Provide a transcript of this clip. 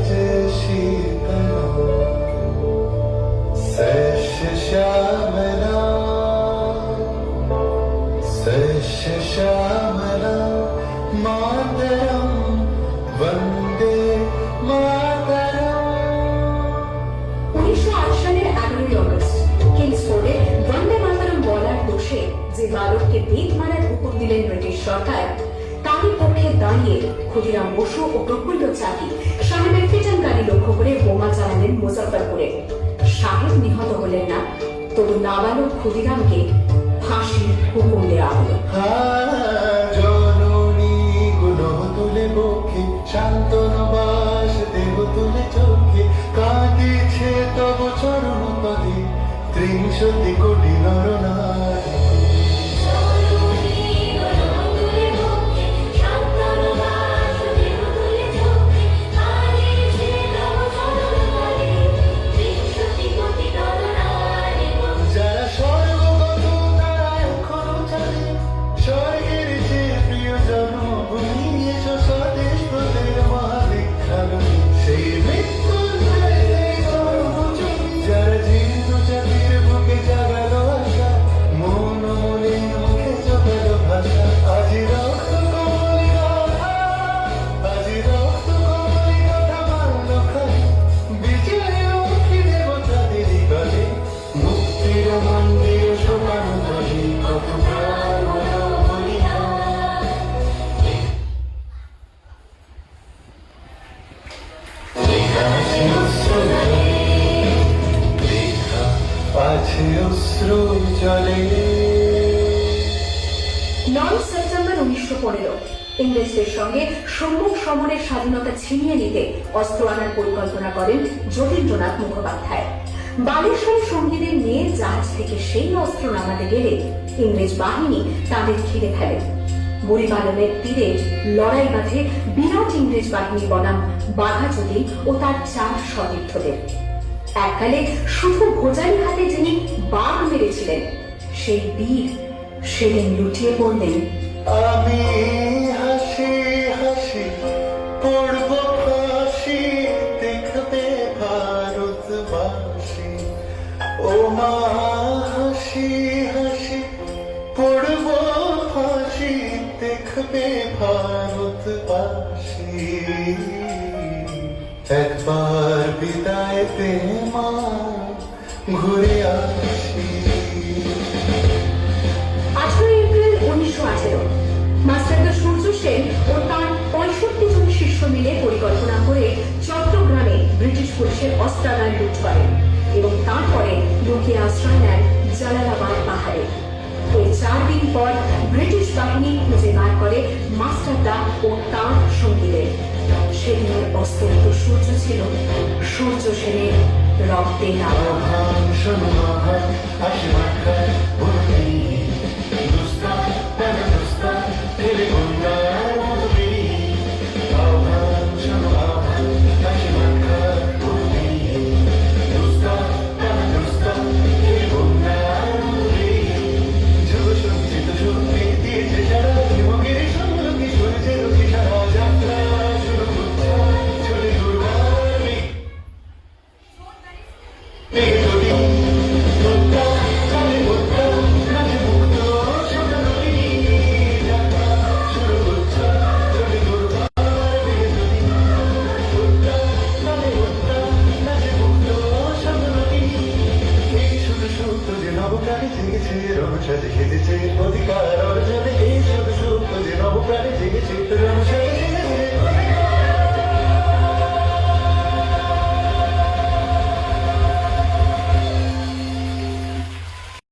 যে শীতলা সস্য শ্যামলা সস্য শ্যামলা মাতরম বন্দে মাতরম। 1908 সালের 11ই অগস্ট কিংসফোর্ডে বন্দে মাতরম বলার দোষে যে বালককে বেত মারার হুকুম দিলেন ব্রিটিশ সরকার, তারই পক্ষে দাঁড়িয়ে ক্ষুদিরাম বসু ও প্রফুল্ল চাকি সাহেবের পিটন গাড়ি লক্ষ্য করে বোমা চালালেন মুজফ্ফরপুরে। সাহেব নিহত হলেন না, তবু নাবালক ক্ষুদিরামকে ফাঁসির হুকুম দেওয়া হলো। জননী গুণ তুলে বক্ষে শান্তনু বাস দেহ তুলে চোখে কাঁদিছে তব চরণ পদে 30 কোটি নরনারী। যারা স্বর্গগত তারা এখনো জানে স্বর্গের চেয়ে প্রিয় জন্মভূমি এসো স্বদেশ ব্রতের মহাদীক্ষালনী। সেই মৃত্যুর যারা জীর্ণ জাতির বুকে জাগালো আশা মন মনে মুখে জোগালো ভাষা। আজি রক্ত কমলি কথা আজি রক্ত কমলি কথা মানল খালি বিজয় লক্ষ্মী দেবতাদের গলে মুক্তির মন্দির শোকানো বলি কত প্রাণ হলো বলিদান। লেখা আছে অশ্রু লেখা আছে অশ্রু জলে। 9 সেপ্টেম্বর 1915 ইংরেজদের সঙ্গে সম্মুখ সমরের স্বাধীনতা ছিনিয়ে নিতে অস্ত্র আনার পরিকল্পনা করেন যতীন্দ্রনাথ মুখোপাধ্যায়। বালেশ্বর সঙ্গীদের নিয়ে জাহাজ থেকে সেই অস্ত্র নামাতে গেলে ইংরেজ বাহিনী তাদের ঘিরে ফেলে। বুড়িপালনের তীরে লড়াই বাঁধে বিরাট ইংরেজ বাহিনী বনাম বাঘাযতীন ও তার 4 সতীর্থদের। এককালে শুধু ভোজালি হাতে যিনি বাঘ মেরেছিলেন, সেই বীর সেদিন লুটিয়ে পড়লেন। আমি হাসি হাসি পড়ব ফাঁসি দেখবে ভারতবাসী। ও মা হাসি হাসি পড়ব ফাঁসি দেখবে ভারতবাসী। একবার বিদায় দে মা ঘুরে আসি। 18 এপ্রিল 1918 মাস্টারদা সূর্য সেন ও তার 65 জন শিষ্য মিলে পরিকল্পনা করে চট্টগ্রামে ব্রিটিশ পুলিশের অস্ত্রাগার লুট করেন এবং তারপরে লুকিয়ে আশ্রয় নেন জালালাবাদ পাহাড়ে। এর 4 দিন পর ব্রিটিশ বাহিনী খুঁজে বার করে মাস্টারদা ও তার সঙ্গীদের। সেদিনের অস্তমিত সূর্য ছিল সূর্য সেনের রক্তের আবহাওয়া। অধিকার অর্জনে এই শুধু সুখ যে নবপ্রাণে জেগেছে